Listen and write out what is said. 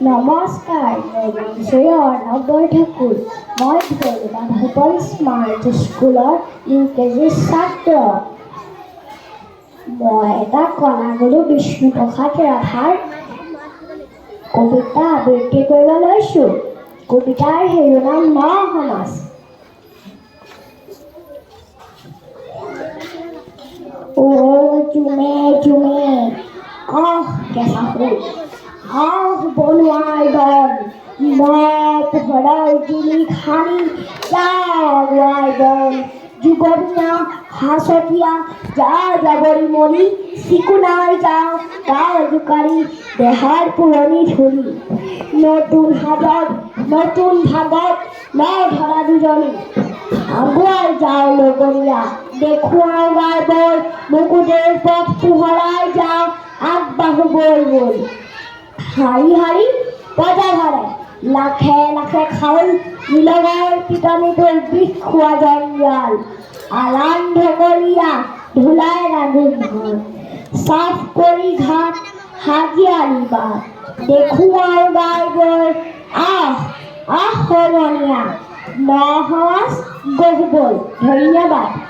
নমস্কাৰ, মোৰ নাম শ্ৰী অৰ্ণৱ বৰঠাকুৰ। মই ভূপাল স্মাৰ্ট স্কুলৰ UKG ছাত্ৰ। মই এটা কলাগুৰু বিষ্ণুপ্ৰসাদ ৰাভাৰ কবিতা আবৃত্তি কৰিব লৈছোঁ। কবিতাৰ শিৰোনাম ন-সমাজ। চুমে চুমে কেঁচা ফুল বনোৱাৰ দল পোহৰৰ জুলি খানি যাই বন যুগমীয়া সাঁচতীয়া যা যাবৰি মৰি চিকুনাই যাওঁ গাঁও জোকাৰি দেহাৰ পুৰণি ধৰি নতুন হাজত নতুন ভাগত ধৰা দুজনী আগুৱাই যাওঁ লগৰীয়া দেখুৱাওঁ গাইবৰ মুকুটেৰ পথ পোহৰাই যাওঁ আগবাঢ়ো বৈ বৈ শাৰী শাৰী বজা ধৰে লাখে লাখে খাউল নিলগৰ পিটনিটোৰ বিষ খোৱা জঞ্জাল আলান ঢকৰীয়া ধূলাই ৰান্ধোন ঘৰ চাফ কৰি ঘাট হাজিয়ালি বাট দেখুৱাওঁ গাই গৈ সমনীয়া ন-সমাজ গঢ়িবই। ধন্যবাদ।